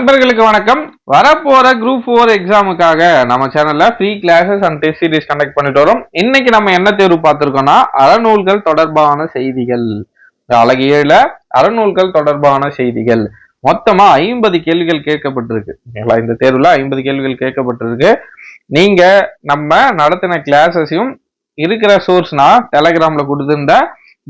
நண்பர்களுக்கு வணக்கம். வரப்போற குரூப் 4 எக்ஸாமுக்காக நம்ம சேனல்ல free classes and test series conduct பண்ணிட்டு வரோம். இன்னைக்கு நம்ம என்ன தேர்வு பார்த்திருக்கோம்னா அறநூல்கள் தொடர்பான செய்திகள். அழகு 7ல அறநூல்கள் தொடர்பான செய்திகள். மொத்தமா 50 கேள்விகள் கேட்கப்பட்டிருக்கு. இந்த தேர்வுல 50 கேள்விகள் கேட்கப்பட்டிருக்கு. நீங்க நம்ம நடத்தின கிளாஸஸையும் இருக்கிற சோர்ஸ்னா டெலகிராம்ல கொடுத்திருந்த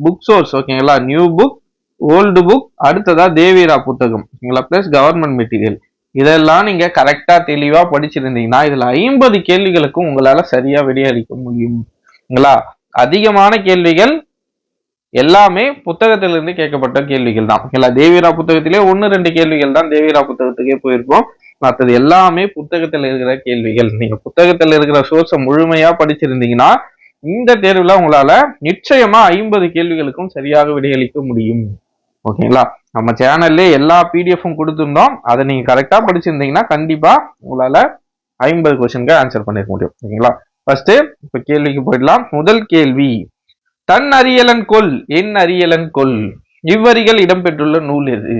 புக் சோர்ஸ் ஓகேங்களா, நியூ புக், ஓல்டு புக், அடுத்ததா தேவீரா புத்தகம் பிளஸ் கவர்மெண்ட் மெட்டீரியல், இதெல்லாம் நீங்க கரெக்டா தெளிவா படிச்சிருந்தீங்கன்னா இதுல 50 கேள்விகளுக்கும் உங்களால சரியா விடையளிக்க முடியுங்களா. அதிகமான கேள்விகள் எல்லாமே புத்தகத்திலிருந்து கேட்கப்பட்ட கேள்விகள் தான். தேவீரா புத்தகத்திலே 1-2 கேள்விகள் தான் தேவீரா புத்தகத்துக்கே போயிருக்கோம். மற்றது எல்லாமே புத்தகத்தில் இருக்கிற கேள்விகள். நீங்க புத்தகத்தில் இருக்கிற சோர்ஸை முழுமையா படிச்சிருந்தீங்கன்னா இந்த தேர்வுல உங்களால நிச்சயமா 50 கேள்விகளுக்கும் சரியாக விடையளிக்க முடியும். ஓகேங்களா. நம்ம சேனல்ல எல்லா பிடிஎஃப்பும் கொடுத்துருந்தோம். அதை நீங்க கரெக்டா படிச்சிருந்தீங்கன்னா கண்டிப்பா உங்களால 50 கொஸ்டினுக்கு ஆன்சர் பண்ணிருக்க முடியும். ஓகேங்களா. ஃபர்ஸ்ட் இப்ப கேள்விக்கு போயிடலாம். முதல் கேள்வி, தன் அறியலன் கொல் என் அறியலன் கொல் இவ்வரிகள் இடம்பெற்றுள்ள நூல் எது?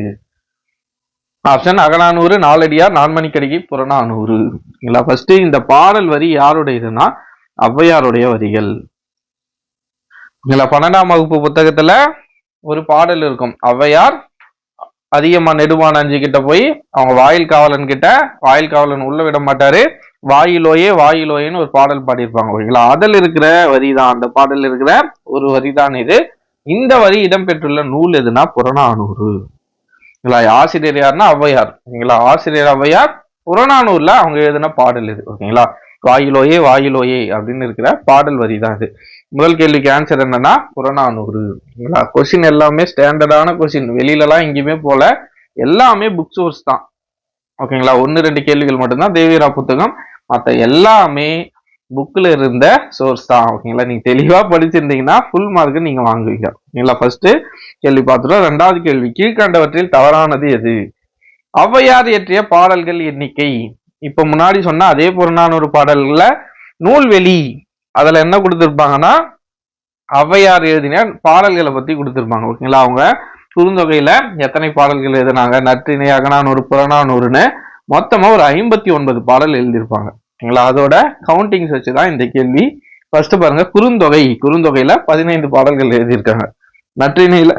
ஆப்ஷன் அகநானூறு, நாலடியார், நான்மணிக்கடிகை, புறநானூறு. ஃபர்ஸ்ட் இந்த பாடல் வரி யாருடையதுன்னா ஔவையாருடைய வரிகள். 12ஆம் வகுப்பு புத்தகத்துல ஒரு பாடல் இருக்கும். ஔவையார் அதிகமா நெடுமான் அஞ்சு கிட்ட போய் அவங்க வாயில் காவலன் கிட்ட, வாயில் காவலன் உள்ள விட மாட்டாரு, வாயிலோயே வாயிலோயேன்னு ஒரு பாடல் பாடியிருப்பாங்க. ஓகேங்களா. அதில் இருக்கிற வரிதான், அந்த பாடல் இருக்கிற ஒரு வரிதான் இது. இந்த வரி இடம்பெற்றுள்ள நூல் எதுனா புறநானூறு. ஆசிரியர் யாருன்னா ஔவையார். ஓகேங்களா. ஆசிரியர் ஔவையார். புறநானூர்ல அவங்க எழுதின பாடல் இது. ஓகேங்களா. வாயிலோயே வாயிலோயே அப்படின்னு இருக்கிற பாடல் வரி தான் இது. முதல் கேள்விக்கு ஆன்சர் என்னன்னா புறநானூறு. கொஸ்டின் எல்லாமே ஸ்டாண்டர்டான கொஸ்டின், வெளியிலலாம் எங்கேயுமே போல, எல்லாமே புக் சோர்ஸ் தான். ஓகேங்களா. 1-2 கேள்விகள் மட்டும்தான் தேவீரா புத்தகம், மற்ற எல்லாமே புக்ல இருந்த சோர்ஸ் தான். ஓகேங்களா. நீங்க தெளிவா படிச்சிருந்தீங்கன்னா ஃபுல் மார்க் நீங்க வாங்குவீங்க. ஓகேங்களா. ஃபர்ஸ்ட் கேள்வி பார்த்துட்டோம். 2வது கேள்வி, கீழ்கண்டவற்றில் தவறானது எது? ஔவையார் இயற்றிய பாடல்கள் எண்ணிக்கை. இப்ப முன்னாடி சொன்னா அதே புறநானூறு பாடல்கள்ல நூல்வெளி அதுல என்ன கொடுத்திருப்பாங்கன்னா ஔவையார் எழுதின பாடல்களை பத்தி கொடுத்திருப்பாங்க. ஓகேங்களா. அவங்க குறுந்தொகையில எத்தனை பாடல்கள் எழுதினாங்க, நற்றிணை, அகநானூறு, புறநானூறுன்னு மொத்தமா ஒரு 59 பாடல் எழுதியிருப்பாங்க. ஓகேங்களா. அதோட கவுண்டிங்ஸ் வச்சுதான் இந்த கேள்வி. ஃபர்ஸ்ட் பாருங்க, குறுந்தொகையில 15 பாடல்கள் எழுதியிருக்காங்க. நற்றிணையில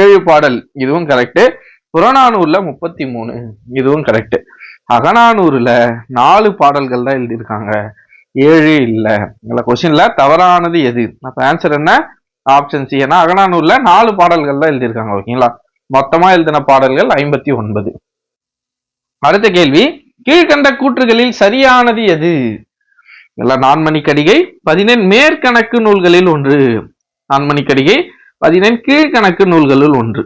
7 பாடல், இதுவும் கரெக்ட். புறநானூர்ல 33, இதுவும் கரெக்ட். அகநானூறுல 4 பாடல்கள் தான் எழுதியிருக்காங்க, 7 இல்ல. கொஸ்டின்ல தவறானது எது? அப்ப ஆன்சர் என்ன? Option C. ஏன்னா அகநானூர்ல 4 பாடல்கள் தான் எழுதியிருக்காங்க. ஓகேங்களா. மொத்தமா எழுதின பாடல்கள் 59. அடுத்த கேள்வி, கீழ்கண்ட கூற்றுகளில் சரியானது எது? நான்மணிக்கடிகை 14 மேற்கணக்கு நூல்களில் ஒன்று. நான்மணிக்கடிகை 14 கீழ்கணக்கு நூல்களில் ஒன்று.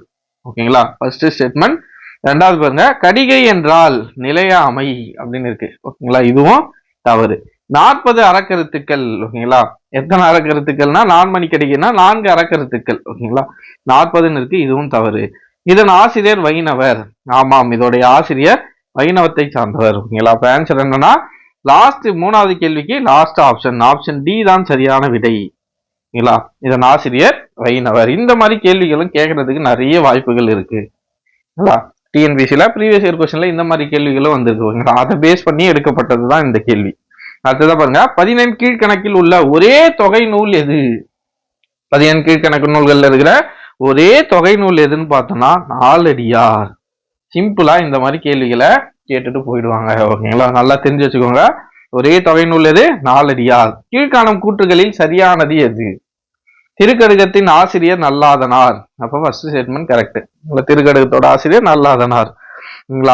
ஓகேங்களா. First statement. 2வது பாருங்க, கடிகை என்றால் நிலையாமை அப்படின்னு இருக்கு. ஓகேங்களா. இதுவும் தவறு. 40 அறக்கருத்துக்கள். ஓகேங்களா. எத்தனை அறக்கருத்துக்கள்னா நான்மணிக்கடிகைனா 4 அறக்கருத்துக்கள். ஓகேங்களா. 40ன்னு இருக்கு, இதுவும் தவறு. இதன் ஆசிரியர் வைணவர். ஆமாம், இதோடைய ஆசிரியர் வைணவத்தை சார்ந்தவர். ஓகேங்களா. அப்ப ஆன்சர் என்னன்னா லாஸ்ட் 3வது கேள்விக்கு லாஸ்ட் ஆப்ஷன் டி தான் சரியான விடை. ஓகேங்களா. இதன் ஆசிரியர் வைணவர். இந்த மாதிரி கேள்விகளும் கேட்கறதுக்கு நிறைய வாய்ப்புகள் இருக்கு. டிஎன்பிசில ப்ரீவியஸ் இயர் கொஸ்டின்ல இந்த மாதிரி கேள்விகளும் வந்திருக்கு. அதை பேஸ் பண்ணி எடுக்கப்பட்டதுதான் இந்த கேள்வி. அடுத்ததான் பாருங்க, 14 கீழ்கணக்கில் உள்ள ஒரே தொகை நூல் எது? 14 கீழ்கணக்கு நூல்கள்ல இருக்கிற ஒரே தொகை நூல் எதுன்னு பார்த்தோம்னா நாலடியார். சிம்பிளா இந்த மாதிரி கேள்விகளை கேட்டுட்டு போயிடுவாங்க. ஓகேங்களா. நல்லா தெரிஞ்சு வச்சுக்கோங்க. ஒரே தொகை நூல் எது? நாலடியார். கீழ்காணும் கூற்றுகளில் சரியானது எது? திருக்கடுகத்தின் ஆசிரியர் நல்லாதனார். அப்ப ஃபர்ஸ்ட் ஸ்டேட்மெண்ட் கரெக்ட். திருக்கடுகத்தோட ஆசிரியர் நல்லாதனார்.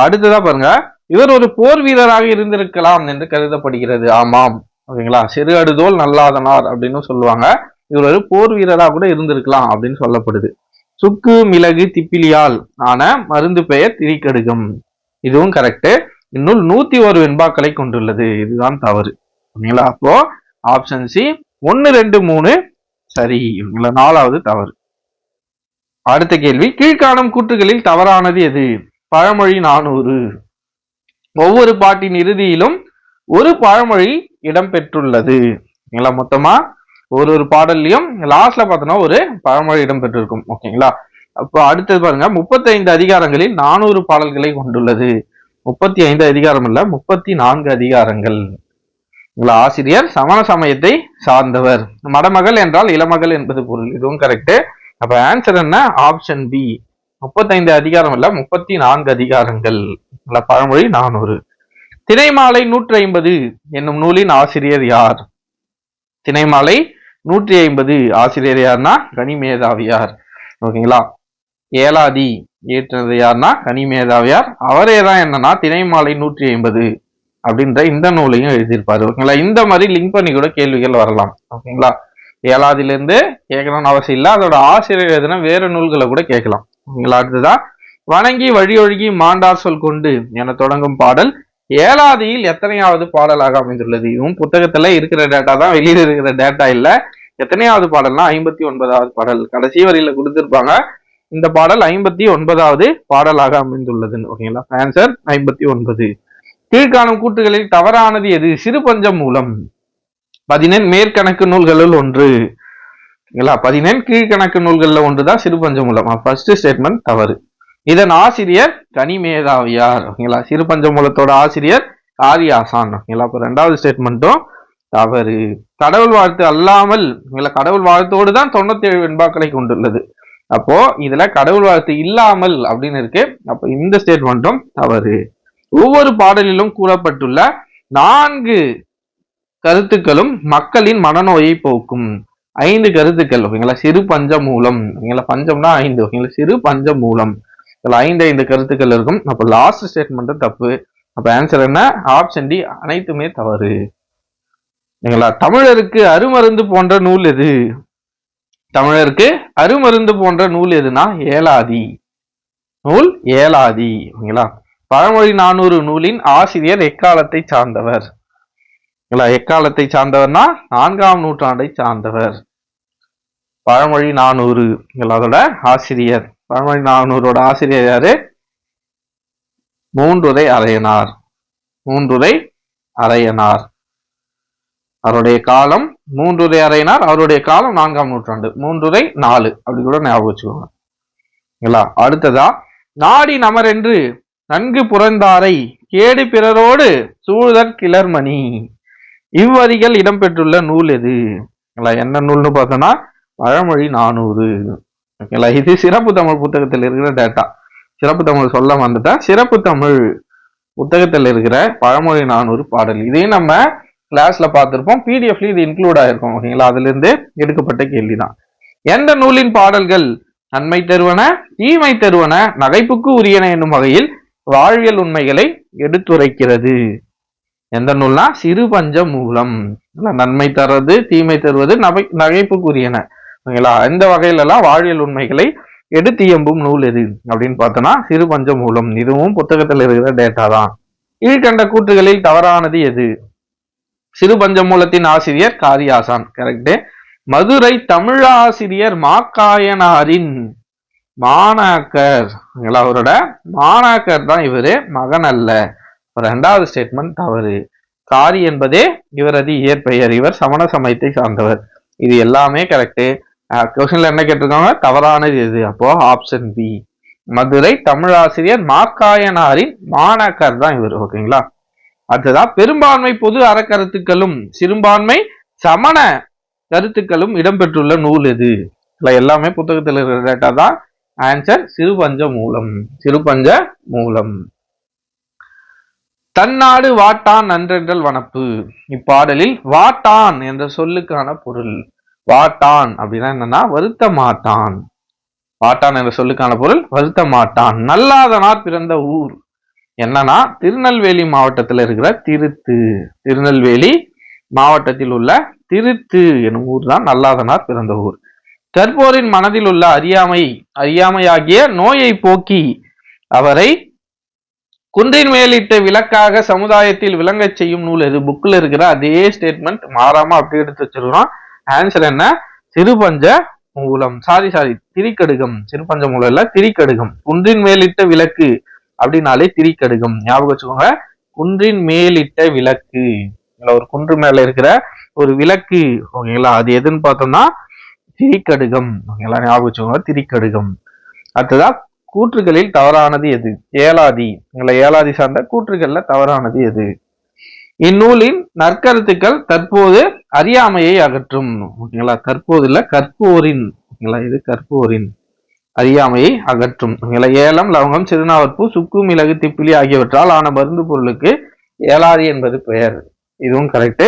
அடுத்ததா பாருங்க, இவர் ஒரு போர் வீரராக இருந்திருக்கலாம் என்று கருதப்படுகிறது. ஆமாம். ஓகேங்களா. சிறு அடுதோல் நல்லாதனார் அப்படின்னு சொல்லுவாங்க. இவர் ஒரு போர் வீரராக கூட இருந்திருக்கலாம் அப்படின்னு சொல்லப்படுது. சுக்கு மிளகு திப்பிலியால் ஆன மருந்து பெயர் திரிக்கடுகம். இதுவும் கரெக்ட். இந்நூல் 101 வெண்பாக்களை கொண்டுள்ளது. இதுதான் தவறு. ஓகேங்களா. அப்போ ஆப்ஷன் சி 1, 2, 3 சரி. 4வது தவறு. அடுத்த கேள்வி, கீழ்காணும் கூற்றுகளில் தவறானது எது? பழமொழி 400. ஒவ்வொரு பாட்டின் இறுதியிலும் ஒரு பழமொழி இடம்பெற்றுள்ளது. மொத்தமா ஒரு பாடல்லையும் லாஸ்ட்ல பார்த்தோம்னா ஒரு பழமொழி இடம்பெற்றிருக்கும். ஓகேங்களா. அப்போ அடுத்தது பாருங்க, 35 அதிகாரங்களில் 400 பாடல்களை கொண்டுள்ளது. 35 அதிகாரம் இல்ல, 34 அதிகாரங்கள். ஆசிரியர் சமண சமயத்தை சார்ந்தவர். மடமகள் என்றால் இளமகள் என்பது பொருள். இதுவும் கரெக்ட். அப்ப ஆன்சர் என்ன? Option B. 35 அதிகாரம் இல்ல, 34 அதிகாரங்கள். பழமொழி 400. திணைமாலை 150 என்னும் நூலின் ஆசிரியர் யார்? திணைமாலை 150 ஆசிரியர் யார்னா கனிமேதாவியார். ஓகேங்களா. ஏலாதி ஏற்றது யார்னா கனிமேதாவியார். அவரே தான் என்னன்னா திணைமாலை 150 அப்படின்ற இந்த நூலையும் எழுதியிருப்பாரு. ஓகேங்களா. இந்த மாதிரி லிங்க் பண்ணி கூட கேள்விகள் வரலாம். ஓகேங்களா. ஏழாவதுல இருந்து கேட்கணும்னு அவசியம் இல்லை. அதோட ஆசிரியர் எழுதின வேற நூல்களை கூட கேட்கலாம். ஓகேங்களா. அடுத்ததான் வணங்கி வழியொழுகி மாண்டார் சொல் கொண்டு என தொடங்கும் பாடல் ஏழாதியில் எத்தனையாவது பாடலாக அமைந்துள்ளது? இதுவும் புத்தகத்துல இருக்கிற டேட்டா தான், வெளியில இருக்கிற டேட்டா இல்ல. எத்தனையாவது பாடல்னா 59வது பாடல். கடைசி வரியில கொடுத்திருப்பாங்க. இந்த பாடல் 59வது பாடலாக அமைந்துள்ளதுன்னு. ஓகேங்களா. ஆன்சர் 59. கீழ்காணும் கூற்றுகளில் தவறானது எது? சிறு பஞ்சம் மூலம் 14 மேற்கணக்கு நூல்களுள் ஒன்று. 14 கீழ்கணக்கு நூல்கள்ல ஒன்றுதான் சிறு பஞ்சம் மூலம். ஃபர்ஸ்ட் ஸ்டேட்மெண்ட் தவறு. இதன் ஆசிரியர் கனிமேதாவியார். ஓகேங்களா. சிறு பஞ்ச மூலத்தோட ஆசிரியர் காரியாசான். ஓகேங்களா. அப்ப 2வது ஸ்டேட்மெண்ட்டும் தவறு. கடவுள் வாழ்த்து அல்லாமல் கடவுள் வாழ்த்தோடு தான் 97 வெண்பாக்களை கொண்டுள்ளது. அப்போ இதுல கடவுள் வாழ்த்து இல்லாமல் அப்படின்னு இருக்கு. அப்ப இந்த ஸ்டேட்மெண்ட்டும் தவறு. ஒவ்வொரு பாடலிலும் கூறப்பட்டுள்ள 4 கருத்துக்களும் மக்களின் மனநோயை போக்கும். 5 கருத்துக்கள். ஓகேங்களா. சிறு பஞ்ச மூலம். ஓகேங்களா. பஞ்சம்னா 5. ஓகேங்களா. சிறு பஞ்ச மூலம் 5 கருத்துக்கள் இருக்கும். அப்ப லாஸ்ட் ஸ்டேட்மெண்ட் தப்பு. அப்ப ஆன்சர் என்ன? ஆப்ஷன் டி அனைத்துமே தவறு. ஓகேங்களா. தமிழருக்கு அருமருந்து போன்ற நூல் எது? தமிழருக்கு அருமருந்து போன்ற நூல் எதுனா ஏலாதி. நூல் ஏலாதி. ஓகேங்களா. பழமொழி 400 நூலின் ஆசிரியர் எக்காலத்தை சார்ந்தவர்? எக்காலத்தை சார்ந்தவர்னா 4ஆம் நூற்றாண்டை சார்ந்தவர். பழமொழி 400 அதோட ஆசிரியர். பழமொழி 400ஓட ஆசிரியர் யாரு? மூன்றுரை அரையனார். மூன்றுரை அரையனார். அவருடைய காலம் மூன்றுரை அரையனார். அவருடைய காலம் 4ஆம் நூற்றாண்டு. மூன்றுரை 4 அப்படி கூட ஞாபகம் வச்சுக்கோங்க. அடுத்ததா நாடி நமரென்று நன்கு புறந்தாரை கேடு பிறரோடு சூழ்தற் கிளர்மணி. இவ்வரிகள் இடம்பெற்றுள்ள நூல் எது? என்ன நூல்னு பார்த்தோம்னா பழமொழி 400. ஓகேங்களா. இது சிறப்பு தமிழ் புத்தகத்தில் இருக்கிற டேட்டா. சிறப்பு தமிழ் சொல்ல வந்துட்டேன். சிறப்பு தமிழ் புத்தகத்தில் இருக்கிற பழமொழி 400 பாடல். இதையும் நம்ம கிளாஸ்ல பார்த்திருப்போம். பிடிஎஃப்ல இது இன்க்ளூட் ஆயிருக்கும். ஓகேங்களா. அதுல இருந்து எடுக்கப்பட்ட கேள்விதான். எந்த நூலின் பாடல்கள் நன்மை தருவன தீமை தருவன நகைப்புக்கு உரியன என்னும் வகையில் வாழ்வியல் உண்மைகளை எடுத்துரைக்கிறது? எந்த நூல்னா சிறு பஞ்ச மூலம். நன்மை தருவது தீமை தருவது நகைப்புக்குரியன. ஓகேங்களா. இந்த வகையில எல்லாம் வாழ்வியல் உண்மைகளை எடுத்து எம்பும் நூல் எது அப்படின்னு பார்த்தோம்னா சிறு பஞ்ச மூலம். இதுவும் புத்தகத்தில் இருக்கிற டேட்டா தான். கீழ்கண்ட கூற்றுகளில் தவறானது எது? சிறு பஞ்ச மூலத்தின் ஆசிரியர் காரியாசான். கரெக்ட். மதுரை தமிழாசிரியர் மாக்காயனாரின் மாணாக்கர். அவரோட மாணாக்கர் தான் இவரு, மகன் அல்ல. 2வது ஸ்டேட்மெண்ட் தவறு. காரி என்பதே இவரது இயற்பெயர். இவர் சமண சமயத்தை சார்ந்தவர். இது எல்லாமே கரெக்ட். கொஸ்டின்ல என்ன கேட்டிருக்காங்க? தவறானது எது? அப்போ ஆப்ஷன் பி. மதுரை தமிழாசிரியர் மாக்காயனாரின் மாணாக்கர் தான் இவர். ஓகேங்களா. அடுத்ததான் பெரும்பான்மை பொது அறக்கருத்துக்களும் சிறுபான்மை சமண கருத்துக்களும் இடம்பெற்றுள்ள நூல் எது? எல்லாமே புத்தகத்தில் இருக்கிற டேட்டா தான். ஆன்சர் சிறுபஞ்ச மூலம். சிறுபஞ்ச மூலம். தன்னாடு வாட்டான் நன்றென்றல் வனப்பு. இப்பாடலில் வாட்டான் என்ற சொல்லுக்கான பொருள். வாட்டான் அப்படின்னா என்னன்னா வருத்த மாட்டான். வாட்டான் என்ற சொல்லுக்கான பொருள் வருத்த மாட்டான். நல்லாதனார் பிறந்த ஊர் என்னன்னா திருநெல்வேலி மாவட்டத்தில் இருக்கிற திருத்து. திருநெல்வேலி மாவட்டத்தில் உள்ள திருத்து எனும் ஊர் தான் நல்லாதனார் பிறந்த ஊர். கற்போரின் மனதில் உள்ள அறியாமையாகிய நோயை போக்கி அவரை குன்றின் மேலிட்ட விளக்காக சமுதாயத்தில் விளங்க செய்யும் நூல் எது? புக்ல இருக்கிற அதே ஸ்டேட்மெண்ட் மாறாம அப்படி எடுத்து வச்சிருக்கோம். ஆன்சர் என்ன? சிறுபஞ்ச மூலம். சாரி திரிக்கடுகம். சிறுபஞ்ச மூலம் இல்ல, திரிக்கடுகம். குன்றின் மேலிட்ட விளக்கு அப்படின்னாலே திரிக்கடுகம். ஞாபகம் வச்சுக்கோங்க. குன்றின் மேலிட்ட விளக்கு. ஒரு குன்று மேல இருக்கிற ஒரு விளக்கு. ஓகேங்களா. அது எதுன்னு பார்த்தோம்னா திரிக்கடுகம். ஓகேங்களா. ஞாபகம் வச்சுக்கோங்க. திரிக்கடுகம். அடுத்ததா கூற்றுகளில் தவறானது எது? ஏலாதி. ஏலாதி சார்ந்த கூற்றுகள்ல தவறானது எது? இந்நூலின் நற்கருத்துக்கள் தற்போது அறியாமையை அகற்றும். ஓகேங்களா, தற்போதுல கற்போரின். ஓகேங்களா, இது கற்போரின் அறியாமையை அகற்றும். ஏலம், லவங்கம், சிறுநாவற்பூ, சுக்கு, மிளகு, திப்பிலி ஆகியவற்றால் ஆன மருந்து பொருளுக்கு ஏலாதி என்பது பெயர். இதுவும் கரெக்ட்.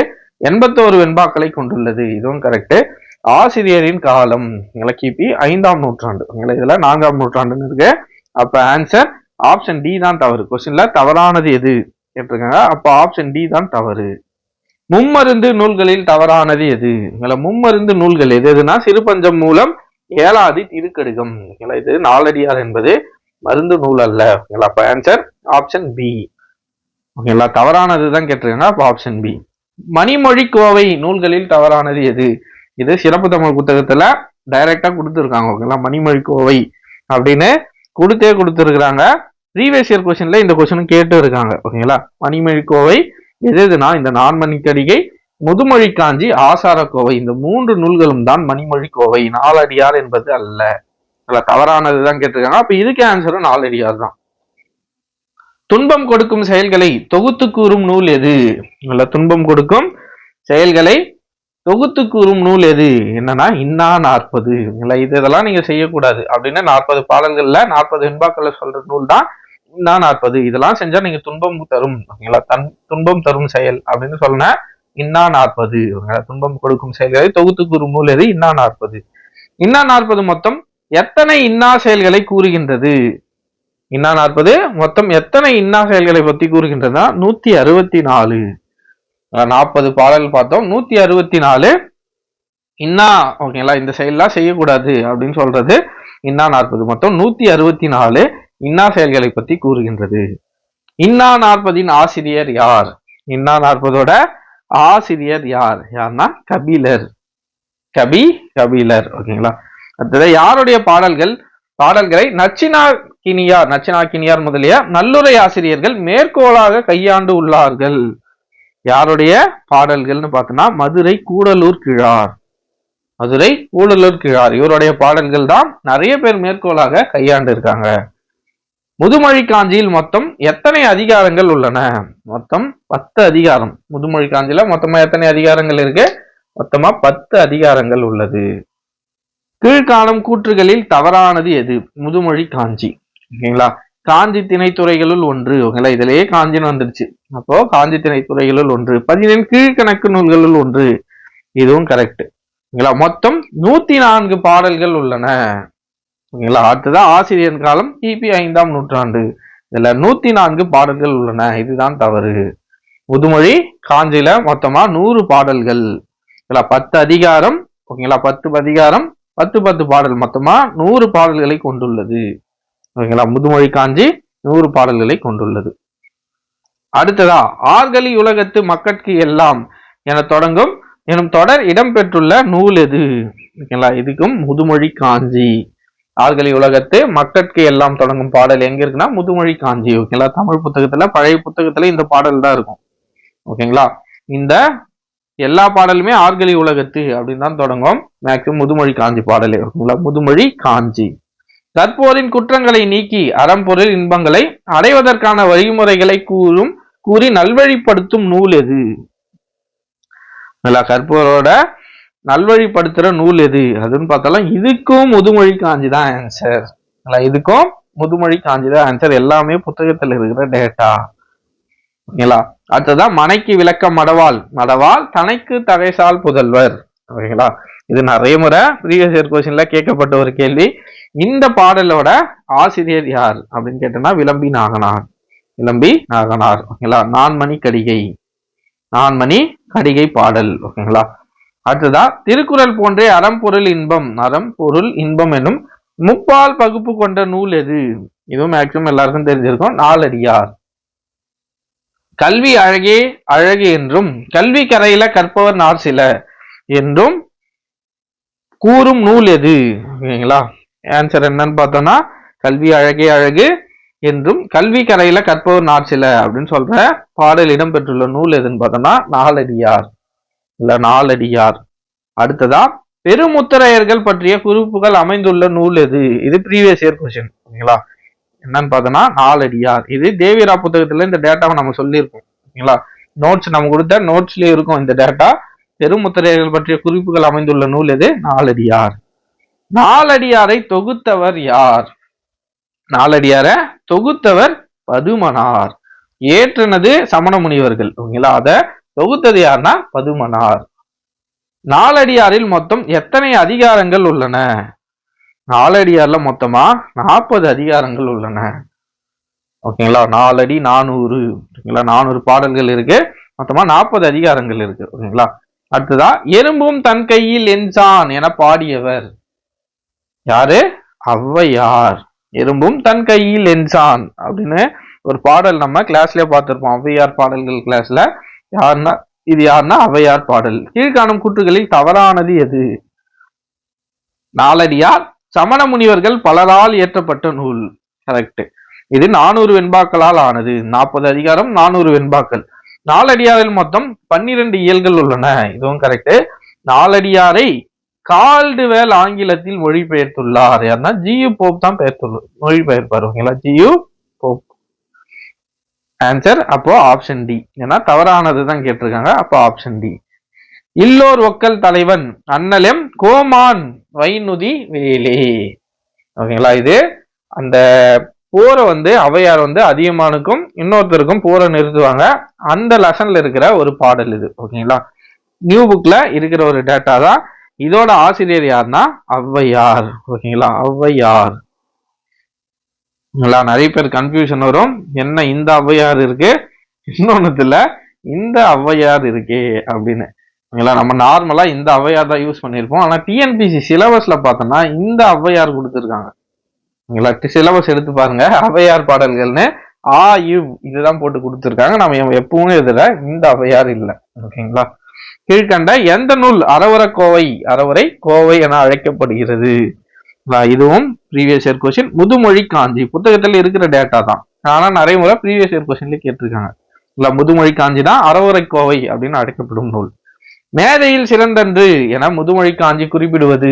81 வெண்பாக்களை கொண்டுள்ளது. இதுவும் கரெக்ட். ஆசிரியரின் காலம் கிபி 5ஆம் நூற்றாண்டு. இதுல 4ஆம் நூற்றாண்டுன்னு இருக்கு. அப்ப ஆன்சர் ஆப்ஷன் டி தான் தவறு. கொஸ்டின்ல தவறானது எது கேட்டிருக்காங்க. அப்ப ஆப்ஷன் டி தான் தவறு. மும்மருந்து நூல்களில் தவறானது எது? மும்மருந்து நூல்கள் எது எதுனா சிறுபஞ்சம் மூலம், ஏலாதி, திருக்கடுகம். இது நாலடியார் என்பது மருந்து நூல் அல்ல. அப்ப ஆன்சர் ஆப்ஷன் பி. ஓகேங்களா, தவறானதுதான் கேட்டிருக்காங்க. அப்ப ஆப்ஷன் பி. மணிமொழி கோவை நூல்களில் தவறானது எது? இது சிறப்பு தமிழ் புத்தகத்துல டைரக்டா கொடுத்துருக்காங்க. ஓகேங்களா, மணிமொழி கோவை அப்படின்னு கொடுத்துருக்காங்க. ப்ரீவியஸ் இயர் கொஸ்டின்ல இந்த கொஸ்டின் கேட்டு இருக்காங்க. ஓகேங்களா, மணிமொழி கோவை எதுனா இந்த நான்மணிக்கடிகை, முதுமொழி காஞ்சி, ஆசார கோவை, இந்த 3 நூல்களும் தான் மணிமொழி கோவை. நாலடியார் என்பது அல்ல. தவறானதுதான் கேட்டிருக்காங்க. அப்ப இதுக்கு ஆன்சரும் நாலடியார் தான். துன்பம் கொடுக்கும் செயல்களை தொகுத்து கூறும் நூல் எது? துன்பம் கொடுக்கும் செயல்களை தொகுத்து கூறும் நூல் எது? என்னன்னா இன்னா 40. இதெல்லாம் நீங்க செய்யக்கூடாது அப்படின்னு 40 பாடல்கள்ல 40 வெண்பாக்கள்ல சொல்ற நூல் தான் இன்னா 40. இதெல்லாம் செஞ்சா நீங்க துன்பம் தரும். துன்பம் தரும் செயல் அப்படின்னு சொன்ன இன்னா 40. துன்பம் கொடுக்கும் செயல்களை தொகுத்து கூறும் நூல் எது? இன்னா 40. இன்னா 40 மொத்தம் எத்தனை இன்னா செயல்களை கூறுகின்றது? இன்னா 40 மொத்தம் எத்தனை இன்னா செயல்களை பத்தி கூறுகின்றதா? 164. 40 பாடல் பார்த்தோம். 164 இன்னா. ஓகேங்களா, இந்த செயல்லாம் செய்யக்கூடாது அப்படின்னு சொல்றது இன்னா 40. மொத்தம் 164 இன்னா செயல்களை பத்தி கூறுகின்றது. இன்னா 40 ஆசிரியர் யார்? இன்னா 40 ஆசிரியர் யார்? யார்னா கபிலர். கபிலர். ஓகேங்களா, அடுத்தது யாருடைய பாடல்களை நச்சினாக்கினியார் முதலிய நல்லுரை ஆசிரியர்கள் மேற்கோளாக கையாண்டு உள்ளார்கள்? யாருடைய பாடல்கள்னு பார்த்தோம்னா மதுரை கூடலூர் கிழார். இவருடைய பாடல்கள் தான் நிறைய பேர் மேற்கோளாக கையாண்டு இருக்காங்க. முதுமொழி காஞ்சியில் மொத்தம் எத்தனை அதிகாரங்கள் உள்ளன? மொத்தம் 10 அதிகாரம். முதுமொழி காஞ்சியில மொத்தமா எத்தனை அதிகாரங்கள் இருக்கு? மொத்தமா 10 அதிகாரங்கள் உள்ளது. கீழ்காணும் கூற்றுகளில் தவறானது எது? முதுமொழி காஞ்சி. ஓகேங்களா, காஞ்சி திணைத்துறைகளுள் ஒன்று. ஓகேங்களா, இதுலயே காஞ்சின்னு வந்துருச்சு. அப்போ காஞ்சி திணைத்துறைகளுள் ஒன்று. 17 கீழ்கணக்கு நூல்களுள் ஒன்று. இதுவும் கரெக்ட். ஓகேங்களா, மொத்தம் 104 பாடல்கள் உள்ளன. ஓகேங்களா, அடுத்ததான் ஆசிரியர் காலம் கிபி 5ஆம் நூற்றாண்டு. இதுல 104 பாடல்கள் உள்ளன. இதுதான் தவறு. முதுமொழி காஞ்சியில மொத்தமா 100 பாடல்கள். 10 அதிகாரம். ஓகேங்களா, 10 அதிகாரம், 10 பாடல், மொத்தமா 100 பாடல்களை கொண்டுள்ளது. ஓகேங்களா, முதுமொழி காஞ்சி 100 பாடல்களை கொண்டுள்ளது. அடுத்ததா ஆர்கலி உலகத்து மக்கட்கு எல்லாம் என தொடங்கும் எனும் தொடர் இடம்பெற்றுள்ள நூல் எது? ஓகேங்களா, இதுக்கும் முதுமொழி காஞ்சி. ஆர்கலி உலகத்து மக்கட்கு எல்லாம் தொடங்கும் பாடல் எங்க இருக்குன்னா முதுமொழி காஞ்சி. ஓகேங்களா, தமிழ் புத்தகத்துல, பழைய புத்தகத்துல இந்த பாடல் தான் இருக்கும். ஓகேங்களா, இந்த எல்லா பாடலுமே ஆர்கலி உலகத்து அப்படின்னு தான் தொடங்கும். மேக்சிமம் முதுமொழி காஞ்சி பாடலே. ஓகேங்களா, முதுமொழி காஞ்சி. கற்போரின் குற்றங்களை நீக்கி அறம்பொருள் இன்பங்களை அடைவதற்கான வழிமுறைகளை கூறி நல்வழிப்படுத்தும் நூல் எது? கற்போரோட நல்வழிப்படுத்துற நூல் எது அதுன்னு பார்த்தாலும் இதுக்கும் முதுமொழி காஞ்சி தான் ஆன்சர். இதுக்கும் முதுமொழி காஞ்சி தான் ஆன்சர். எல்லாமே புத்தகத்தில் இருக்கிற டேட்டா. ஓகேங்களா, அடுத்ததான் மனைக்கு விளக்க மடவாள் தனைக்கு தகைசால் புதல்வர். ஓகேங்களா, இது நிறைய முறை ப்ரீவியஸ் இயர் கொஸ்டின்ல கேட்கப்பட்ட ஒரு கேள்வி. இந்த பாடலோட ஆசிரியர் யார் அப்படின்னு கேட்டோம்னா விளம்பி நாகனார். ஓகேங்களா, நான்மணி கடிகை பாடல். ஓகேங்களா, அடுத்ததா திருக்குறள் போன்றே அறம்பொருள் இன்பம் என்னும் முப்பால் பகுப்பு கொண்ட நூல் எது? இதுவும் மேக்சிமம் எல்லாருக்கும் தெரிஞ்சிருக்கும். நாலடியார். கல்வி அழகு என்றும் கல்வி கரையில கற்பவர் நார் சில என்றும் கூறும் நூல் எது? ஓகேங்களா, ஆன்சர் என்னன்னு பார்த்தோம்னா கல்வி அழகு என்றும் கல்வி கரையில கற்பவர் நார் சில அப்படின்னு சொல்ற பாடல் இடம்பெற்றுள்ள நூல் எதுன்னு பார்த்தோம்னா நாலடியார். அடுத்ததா பெருமுத்தரையர்கள் பற்றிய குறிப்புகள் அமைந்துள்ள நூல் எது? இது ப்ரீவியஸ் இயர் கொஸ்டின். ஓகேங்களா, என்னன்னு பார்த்தோம்னா நாலடியார். இது தேவிரா புத்தகத்துல இந்த டேட்டாவை நம்ம சொல்லியிருக்கோம். ஓகேங்களா, நோட்ஸ் நம்ம கொடுத்த நோட்ஸ்லயே இருக்கும் இந்த டேட்டா. பெருமுத்திரையர்கள் பற்றிய குறிப்புகள் அமைந்துள்ள நூல் எது? நாலடியார். நாலடியாரை தொகுத்தவர் யார்? நாலடியாரை தொகுத்தவர் பதுமனார். ஏற்றினது சமண முனிவர்கள். ஓகேங்களா, அத தொகுத்தது யாருன்னா பதுமனார். நாலடியாரில் மொத்தம் எத்தனை அதிகாரங்கள் உள்ளன? நாலடியார்ல மொத்தமா 40 அதிகாரங்கள் உள்ளன. ஓகேங்களா, 4 அடி 400. ஓகேங்களா, 400 பாடல்கள் இருக்கு. மொத்தமா 40 அதிகாரங்கள் இருக்கு. ஓகேங்களா, அடுத்ததா எறும்பும் தன் கையில் என்சான் என பாடியவர் யாரு? ஔவையார். எறும்பும் தன் கையில் என்சான் அப்படின்னு ஒரு பாடல் நம்ம கிளாஸ்லயே பார்த்திருப்போம், ஔவையார் பாடல்கள் கிளாஸ்ல. யாருன்னா இது யாருன்னா ஔவையார் பாடல். கீழ்காணும் கூற்றுகளில் தவறானது எது? நாலடியார் சமண முனிவர்கள் பலரால் இயற்றப்பட்ட நூல். கரெக்ட். இது 400 வெண்பாக்களால் ஆனது. 40 அதிகாரம், 400 வெண்பாக்கள். நாலடியாரில் மொத்தம் 12 இயல்கள் உள்ளன. இதுவும் கரெக்ட். நாலடியாரை கால்டுவெல் ஆங்கிலத்தில் மொழிபெயர்த்துள்ளார். யாருன்னா ஜியு போப் தான் மொழிபெயர்ப்பார். ஓகேங்களா, ஜியு போப். ஆன்சர் அப்போ ஆப்ஷன் டி. ஏன்னா தவறானது தான் கேட்டிருக்காங்க. அப்போ ஆப்ஷன் டி. இல்லோர் ஒக்கல் தலைவன் அண்ணலம் கோமான் வைநுதி வேலே. ஓகேங்களா, இது அந்த போரை ஔவையார் அதியமானுக்கும் இன்னொருத்தருக்கும் போரை நிறுத்துவாங்க. அந்த லெசன்ல இருக்கிற ஒரு பாடல் இது. ஓகேங்களா, நியூ புக்ல இருக்கிற ஒரு டேட்டா தான். இதோட ஆசிரியர் யாருன்னா ஔவையார். ஓகேங்களா, ஔவையார். நிறைய பேர் கன்ஃபியூஷன் வரும், என்ன இந்த ஔவையார் இருக்கு, இன்னொன்னுத்துல இந்த ஔவையார் இருக்கே அப்படின்னு. நம்ம நார்மலா இந்த ஔவையார் தான் யூஸ் பண்ணிருப்போம். ஆனா டிஎன்பிசி சிலபஸ்ல பார்த்தோம்னா இந்த ஔவையார் கொடுத்துருக்காங்க. சிலபஸ் எடுத்து பாருங்க, ஔவையார் பாடல்கள்னு இதுதான் போட்டு கொடுத்துருக்காங்க. நம்ம எப்பவுமே இதுல இந்த ஔவையார் இல்லை. ஓகேங்களா, கீழ்கண்ட எந்த நூல் அறவுரை கோவை என அழைக்கப்படுகிறது? இதுவும் ப்ரீவியஸ் இயர் கொஸ்டின். முதுமொழி காஞ்சி புத்தகத்துல இருக்கிற டேட்டா தான். ஆனா நிறைய முறை ப்ரீவியஸ் இயர் கொஸ்டின்ல கேட்டிருக்காங்க. முதுமொழி காஞ்சி தான் அறவுரை கோவை அப்படின்னு அழைக்கப்படும் நூல். மேதையில் சிறந்தன்று என முதுமொழி காஞ்சி குறிப்பிடுவது?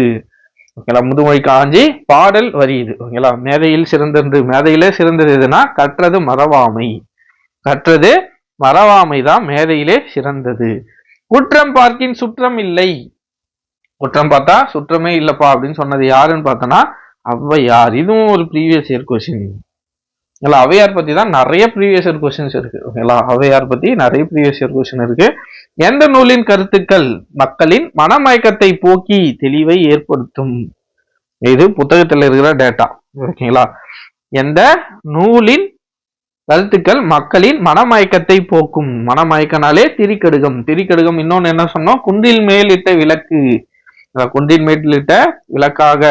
ஓகேங்களா, முதுமொழி காஞ்சி பாடல் வரி இது. ஓகேங்களா, மேதையில் சிறந்தன்று, மேதையிலே சிறந்தது எதுனா கற்றது மறவாமை. கற்றது மறவாமை தான் மேதையிலே சிறந்தது. குற்றம் பார்க்கின் சுற்றம் இல்லை. குற்றம் பார்த்தா சுற்றமே இல்லப்பா அப்படின்னு சொன்னது யாருன்னு பார்த்தோன்னா ஔவையார். இதுவும் ஒரு ப்ரீவியஸ் இயர் கொஸ்டின். ஔவையார் பத்தி தான் நிறைய ப்ரீவியஸ் இயர் கொஸ்டின்ஸ் இருக்கு. ஓகேங்களா, ஔவையார் பத்தி நிறைய ப்ரீவியஸ் இயர் கொஸ்டின் இருக்கு. எந்த நூலின் கருத்துக்கள் மக்களின் மனமயக்கத்தை போக்கி தெளிவை ஏற்படுத்தும்? இது புத்தகத்துல இருக்கிற டேட்டா. ஓகேங்களா, எந்த நூலின் கருத்துக்கள் மக்களின் மனமயக்கத்தை போக்கும்? மனமயக்கனாலே திரிக்கடுகம். திரிக்கடுகம் இன்னொன்னு என்ன சொன்னோம்? குன்றில் மேலிட்ட விளக்கு. குன்றின் மேலிட்ட விளக்காக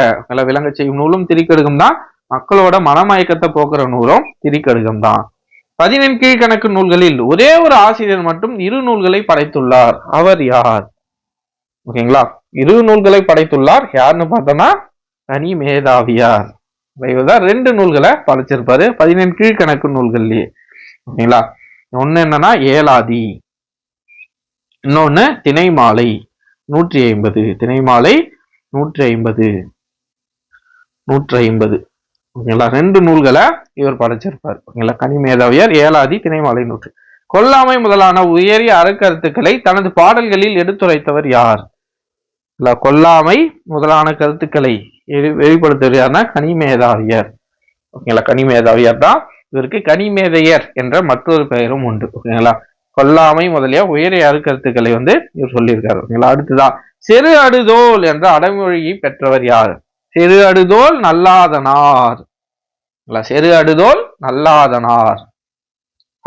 விளங்க செய்யும் நூலும் திரிக்கடுகம் தான். மக்களோட மனமயக்கத்தை போக்குற நூலும் திரிக்கடுகம் தான். 15 கீழ்கணக்கு நூல்களில் ஒரே ஒரு ஆசிரியர் மட்டும் 2 நூல்களை படைத்துள்ளார். அவர் யார்? ஓகேங்களா, 2 நூல்களை படைத்துள்ளார். யாருன்னு பார்த்தோம்னா கனி மேதாவியார். 2 நூல்களை படைச்சிருப்பாரு 15 கீழ்கணக்கு நூல்கள்லயே. ஓகேங்களா, ஒண்ணு என்னன்னா ஏலாதி, இன்னொன்னு திணைமாலை 150. திணைமாலை 150. ஓகேங்களா, 2 நூல்களை இவர் படைச்சிருப்பார். ஓகேங்களா, கனி மேதாவியார், ஏலாதி, திணைமாலை 100. கொல்லாமை முதலான உயரிய அறக்கருத்துக்களை தனது பாடல்களில் எடுத்துரைத்தவர் யார்? கொல்லாமை முதலான கருத்துக்களை வெளிப்படுத்துவர் யாருன்னா கனிமேதாவியர். ஓகேங்களா, கனிமேதாவியர் தான். இவருக்கு கனிமேதையர் என்ற மற்றொரு பெயரும் உண்டு. ஓகேங்களா, கொல்லாமை முதலிய உயரிய அறக்கருத்துக்களை இவர் சொல்லியிருக்காரு. ஓகேங்களா, அடுத்துதான் செரு அடுதோல் என்ற அடைமொழியை பெற்றவர் யார்? செரு அடுதோல் நல்லாதனார். செரு அடுதோல் நல்லாதனார்.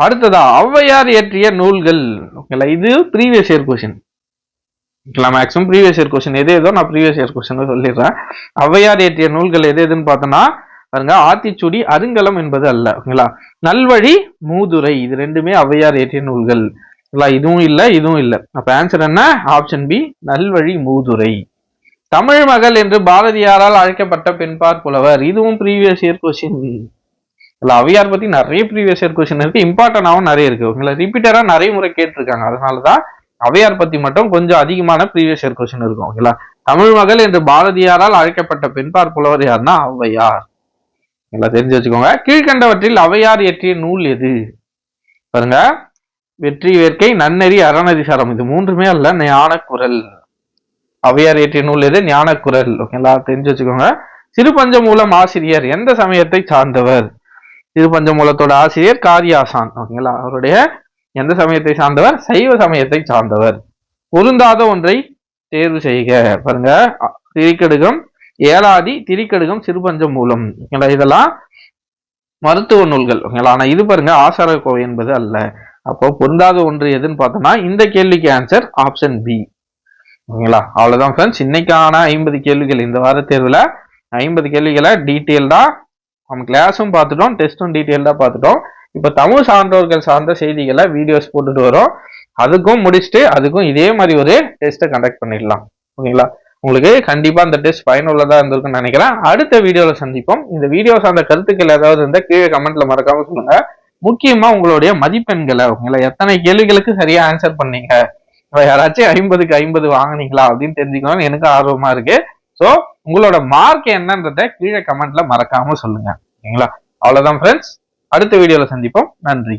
அடுத்ததா ஔவையார் இயற்றிய நூல்கள். ஓகேங்களா, இது previous year question. Maximum previous year question எது ஏதோ நான் ப்ரீவியஸ் இயர் கொஸ்டின் சொல்லிடுறேன். ஔவையார் இயற்றிய நூல்கள் எது எதுன்னு பார்த்தோம்னா பாருங்க, ஆத்திச்சூடி, அருங்கலம் என்பது அல்ல. ஓகேங்களா, நல்வழி, மூதுரை, இது 2மே ஔவையார் இயற்றிய நூல்கள். இதுவும் இல்லை, இதுவும் இல்லை. அப்ப ஆன்சர் என்ன? ஆப்ஷன் பி, நல்வழி மூதுரை. தமிழ் மகள் என்று பாரதியாரால் அழைக்கப்பட்ட பெண்பார் புலவர். இதுவும் ப்ரீவியஸ் இயர் கொஸ்டின். ஔவையார் பத்தி நிறைய ப்ரீவியஸ் இயர் கொஸ்டின் இருக்கு, இம்பார்ட்டன்டாவும் நிறைய இருக்கு. ஓகேங்களா, ரிப்பீட்டரா நிறைய முறை கேட்டிருக்காங்க. அதனாலதான் ஔவையார் பத்தி மட்டும் கொஞ்சம் அதிகமான ப்ரீவியஸ் இயர் கொஸ்டின் இருக்கும். ஓகேங்களா, தமிழ் மகள் என்று பாரதியாரால் அழைக்கப்பட்ட பெண்பார் புலவர் யாருன்னா ஔவையார். எல்லாம் தெரிஞ்சு வச்சுக்கோங்க. கீழ்கண்டவற்றில் ஔவையார் இயற்றிய நூல் எது? பாருங்க, வெற்றி வேர்க்கை, நன்னெறி, அறநெறி சாரம், இது மூன்றுமே அல்ல, ஞானக்குரல். ஔவையார் இயற்றிய நூல் எது? ஞானக்குரல். ஓகேங்களா, தெரிஞ்சு வச்சுக்கோங்க. சிறுபஞ்சமூலம் ஆசிரியர் எந்த சமயத்தை சார்ந்தவர்? சிறுபஞ்சமூலத்தோட ஆசிரியர் காரியாசான். ஓகேங்களா, அவருடைய எந்த சமயத்தை சார்ந்தவர்? சைவ சமயத்தை சார்ந்தவர். பொருந்தாத ஒன்றை தேர்வு செய்க. பாருங்க, திரிக்கடுகம், ஏலாதி, திரிக்கடுகம், சிறுபஞ்சமூலம். ஓகேங்களா, இதெல்லாம் மருத்துவ நூல்கள். ஓகேங்களா, ஆனா இது பாருங்க ஆசார கோவை என்பது அல்ல. அப்போ பொருந்தாத ஒன்று எதுன்னு பார்த்தோம்னா இந்த கேள்விக்கு ஆன்சர் ஆப்ஷன் பி. ஓகேங்களா, அவ்வளவுதான் ஃப்ரெண்ட்ஸ், இன்னைக்கான 50 கேள்விகள். இந்த வார தேர்வுல 50 கேள்விகளை டீட்டெயில்டா நம்ம கிளாஸும் பார்த்துட்டோம், டெஸ்டும் டீட்டெயில்டா பார்த்துட்டோம். இப்போ தமிழ் சான்றோர்கள் சார்ந்த செய்திகளை வீடியோஸ் போட்டுட்டு வரோம். அதுக்கும் முடிச்சுட்டு அதுக்கும் இதே மாதிரி ஒரு டெஸ்ட்டை கண்டக்ட் பண்ணிடலாம். ஓகேங்களா, உங்களுக்கு கண்டிப்பா இந்த டெஸ்ட் பயனுள்ளதா இருந்திருக்குன்னு நினைக்கிறேன். அடுத்த வீடியோல சந்திப்போம். இந்த வீடியோ சார்ந்த கருத்துக்கள் ஏதாவது இருந்தால் கீழே கமெண்ட்ல மறக்காம சொல்லுங்க. முக்கியமா உங்களுடைய மதிப்பெண்களை, உங்களை எத்தனை கேள்விகளுக்கு சரியா ஆன்சர் பண்ணீங்க, யாராச்சும் 50க்கு 50 வாங்கினீங்களா அப்படின்னு தெரிஞ்சுக்கணும்னு எனக்கு ஆர்வமா இருக்கு. ஸோ உங்களோட மார்க் என்னன்றத கீழே கமெண்ட்ல மறக்காம சொல்லுங்க. ஓகேங்களா, அவ்வளவுதான் ஃப்ரெண்ட்ஸ், அடுத்த வீடியோல சந்திப்போம். நன்றி.